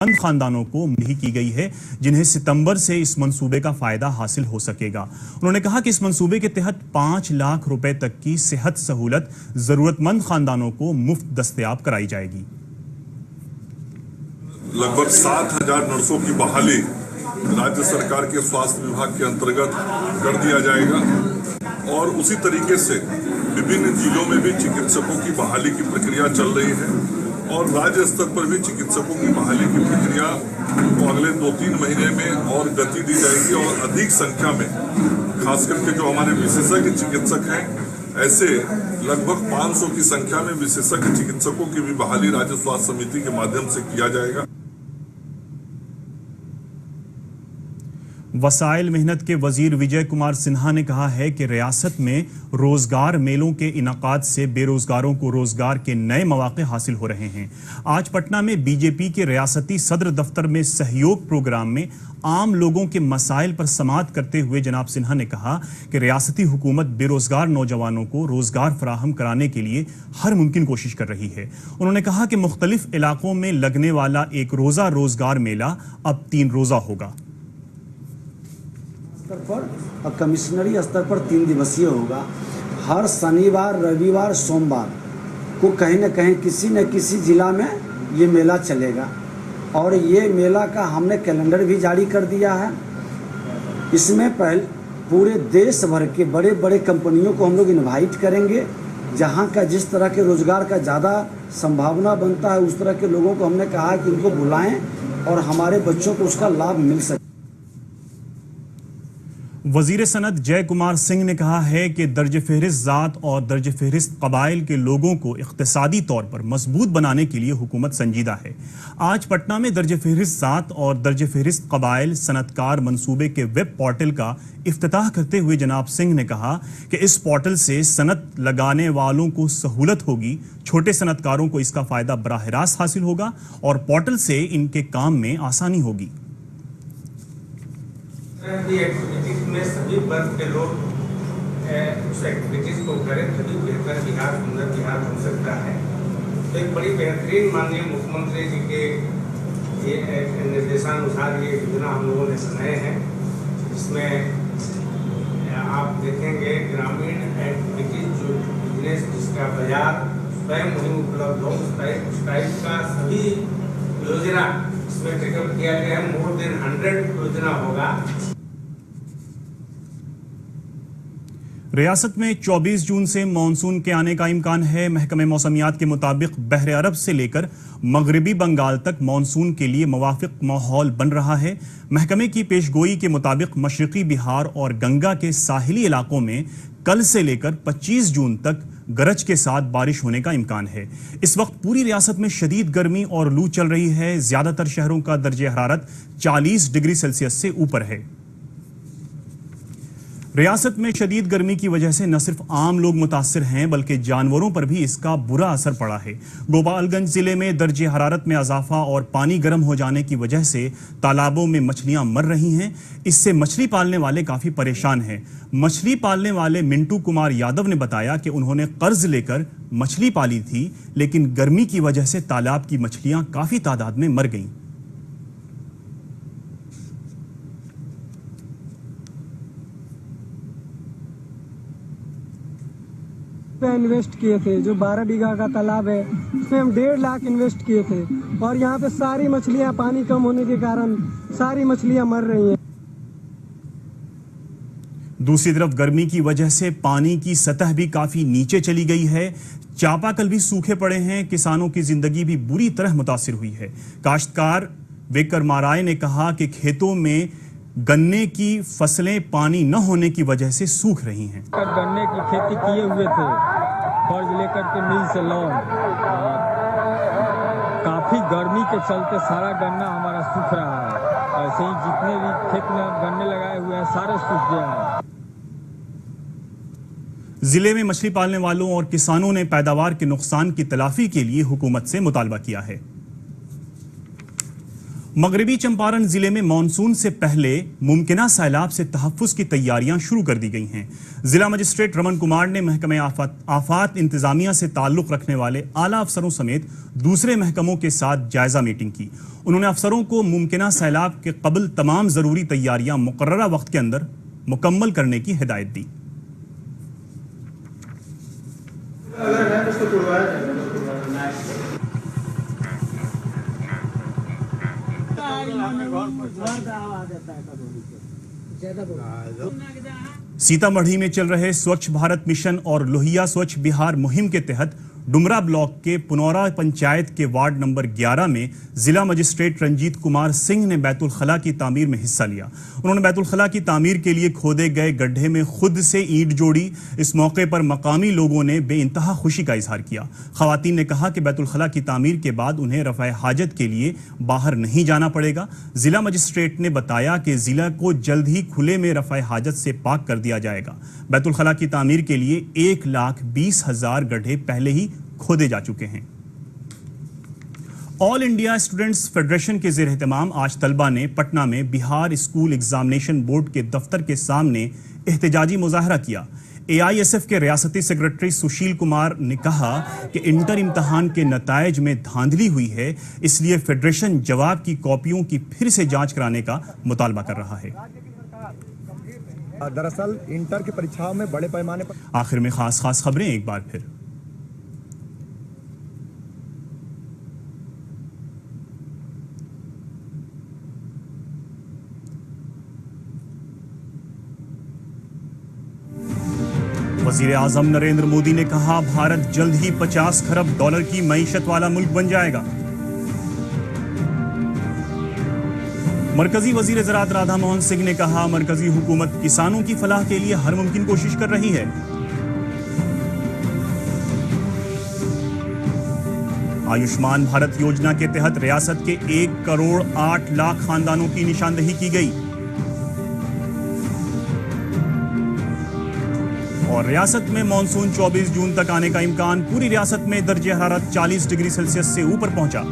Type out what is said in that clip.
जरूरतमंद खानदानों को मुहैया की गई है, जिन्हें सितंबर से इस मंसूबे का फायदा हासिल हो सकेगा। उन्होंने कहा कि इस मंसूबे के तहत 5 लाख रुपए तक की सेहत सहूलत जरूरतमंद खानदानों को मुफ्त दस्तयाब कराई जाएगी। लगभग 7,000 नर्सों की बहाली राज्य सरकार के स्वास्थ्य विभाग के अंतर्गत कर दिया जाएगा और उसी तरीके से विभिन्न जिलों में भी चिकित्सकों की बहाली की प्रक्रिया चल रही है और राज्य स्तर पर भी चिकित्सकों की बहाली की प्रक्रिया को अगले 2-3 महीने में और गति दी जाएगी और अधिक संख्या में खास करके जो हमारे विशेषज्ञ चिकित्सक हैं, ऐसे लगभग 500 की संख्या में विशेषज्ञ चिकित्सकों की भी बहाली राज्य स्वास्थ्य समिति के माध्यम से किया जाएगा। वसाइल मेहनत के वजीर विजय कुमार सिन्हा ने कहा है कि रियासत में रोजगार मेलों के इनाकाद से बेरोजगारों को रोजगार के नए मौके हासिल हो रहे हैं। आज पटना में बीजेपी के रियासती सदर दफ्तर में सहयोग प्रोग्राम में आम लोगों के मसाइल पर समाअत करते हुए जनाब सिन्हा ने कहा कि रियासती हुकूमत बेरोजगार नौजवानों को रोजगार फराहम कराने के लिए हर मुमकिन कोशिश कर रही है। उन्होंने कहा कि मुख्तलिफ इलाकों में लगने वाला एक रोजा रोजगार मेला अब 3 रोजा होगा। स्तर पर और कमिश्नरी स्तर पर 3 दिवसीय होगा। हर शनिवार, रविवार, सोमवार को कहीं न कहीं किसी न किसी जिला में ये मेला चलेगा और ये मेला का हमने कैलेंडर भी जारी कर दिया है। इसमें पहले पूरे देश भर के बड़े बड़े कंपनियों को हम लोग इनवाइट करेंगे। जहाँ का जिस तरह के रोजगार का ज़्यादा संभावना बनता है उस तरह के लोगों को हमने कहा है कि उनको बुलाएं और हमारे बच्चों को उसका लाभ मिल सके। वजीर सनत जय कुमार सिंह ने कहा है कि दर्ज फहरिस्त ज़ात और दर्ज फहरिस्त कबाइल के लोगों को इक़्तिसादी तौर पर मजबूत बनाने के लिए हुकूमत संजीदा है। आज पटना में दर्ज फहरिस्त ज़ात और दर्ज फहरिस्त कबाइल सनतकार मंसूबे के वेब पोर्टल का इफ्तिताह करते हुए जनाब सिंह ने कहा कि इस पोर्टल से सनत लगाने वालों को सहूलत होगी, छोटे सनतकारों को इसका फ़ायदा बराह रास्त हासिल होगा और पोर्टल से इनके काम में आसानी होगी। एक्टिविटीज में सभी वर्ग के लोग उस एक्टिविटीज को करें तभी बेहतर बिहार, सुंदर बिहार बन सकता है। तो एक बड़ी बेहतरीन माननीय मुख्यमंत्री जी के ये निर्देशानुसार ये योजना हम लोगों ने बनाए हैं, जिसमें आप देखेंगे ग्रामीण एक्टिविटीज जो बिजनेस जिसका बाजार स्वयं वहीं उपलब्ध हो उस टाइप का सभी योजना इसमें टेकअप किया गया है। मोर देन 100 योजना होगा। रियासत में 24 जून से मानसून के आने का इम्कान है। महकमे मौसमियात के मुताबिक बहरे अरब से लेकर मगरबी बंगाल तक मानसून के लिए मुवाफिक माहौल बन रहा है। महकमे की पेशगोई के मुताबिक मशरकी बिहार और गंगा के साहिली इलाकों में कल से लेकर 25 जून तक गरज के साथ बारिश होने का इम्कान है। इस वक्त पूरी रियासत में शदीद गर्मी और लू चल रही है। ज्यादातर शहरों का दर्जे हरारत 40 डिग्री सेल्सियस से ऊपर है। रियासत में शदीद गर्मी की वजह से न सिर्फ आम लोग मुतासिर हैं बल्कि जानवरों पर भी इसका बुरा असर पड़ा है। गोपालगंज जिले में दर्जे हरारत में इजाफा और पानी गर्म हो जाने की वजह से तालाबों में मछलियां मर रही हैं। इससे मछली पालने वाले काफी परेशान हैं। मछली पालने वाले मिंटू कुमार यादव ने बताया कि उन्होंने कर्ज लेकर मछली पाली थी, लेकिन गर्मी की वजह से तालाब की मछलियां काफी तादाद में मर गईं। इन्वेस्ट किए थे, जो 12 बीघा का तालाब है उसमें हम 1.5 लाख इन्वेस्ट किए थे और यहाँ पे सारी मछलियाँ पानी कम होने के कारण सारी मछलियाँ मर रही हैं। दूसरी तरफ गर्मी की वजह से पानी की सतह भी काफी नीचे चली गई है। चापाकल भी सूखे पड़े हैं। किसानों की जिंदगी भी बुरी तरह मुतासिर हुई है। काश्तकार वेकर माराय ने कहा कि खेतों में गन्ने की फसलें पानी न होने की वजह से सूख रही हैं। गन्ने की खेती किए हुए थे, कर्ज लेकर के मिल से लोन, काफी गर्मी के चलते सारा गन्ना हमारा सूख रहा है। ऐसे ही जितने भी खेत में गन्ने लगाए हुए हैं सारे सूख गए हैं। जिले में मछली पालने वालों और किसानों ने पैदावार के नुकसान की तलाफी के लिए हुकूमत से मुतालबा किया है। मगरबी चंपारण जिले में मानसून से पहले मुमकिना सैलाब से तहफ्फुज की तैयारियां शुरू कर दी गई हैं। जिला मजिस्ट्रेट रमन कुमार ने महकमे आफात इंतजामिया से ताल्लुक रखने वाले आला अफसरों समेत दूसरे महकमों के साथ जायजा मीटिंग की। उन्होंने अफसरों को मुमकिना सैलाब के कबल तमाम जरूरी तैयारियां मुकर्ररा वक्त के अंदर मुकम्मल करने की हिदायत दी। सीतामढ़ी में चल रहे स्वच्छ भारत मिशन और लोहिया स्वच्छ बिहार मुहिम के तहत डुमरा ब्लॉक के पुनौरा पंचायत के वार्ड नंबर 11 में जिला मजिस्ट्रेट रंजीत कुमार सिंह ने बैतुल खला की तामीर में हिस्सा लिया। उन्होंने बैतुल खला की तामीर के लिए खोदे गए गड्ढे में खुद से ईंट जोड़ी। इस मौके पर मकामी लोगों ने बेइंतहा खुशी का इजहार किया। खवातीन ने कहा कि बैतुल खला की तामीर के बाद उन्हें रफ़ा हाजत के लिए बाहर नहीं जाना पड़ेगा। जिला मजिस्ट्रेट ने बताया कि जिला को जल्द ही खुले में रफ़ा हाजत से पाक कर दिया जाएगा। बैतुल खला की तामीर के लिए 1,20,000 गड्ढे पहले ही खोदे जा चुके हैं। ऑल इंडिया स्टूडेंट्स फेडरेशन के ज़ेर एहतमाम आज तलबा ने पटना में बिहार स्कूल एग्जामिनेशन बोर्ड के दफ्तर के सामने एहतजाजी मुजाहरा किया। AISF के रियासती सेक्रेटरी सुशील कुमार ने कहा कि इंटर इम्तहान के नतायज में धांधली हुई है, इसलिए फेडरेशन जवाब की कॉपियों की फिर से जांच कराने का मुतालबा कर रहा है। दरअसल इंटर की परीक्षाओं में बड़े पैमाने पर आखिर में खास खबरें एक बार फिर। वजीर आजम नरेंद्र मोदी ने कहा, भारत जल्द ही 50 खरब डॉलर की मईशत वाला मुल्क बन जाएगा। मरकजी वजीर ज़राअत राधा मोहन सिंह ने कहा, मरकजी हुकूमत किसानों की फलाह के लिए हर मुमकिन कोशिश कर रही है। आयुष्मान भारत योजना के तहत रियासत के 1 करोड़ 8 लाख खानदानों की निशानदही की गई और रियासत में मानसून 24 जून तक आने का इम्कान। पूरी रियासत में दर्जे हरारत 40 डिग्री सेल्सियस से ऊपर पहुंचा।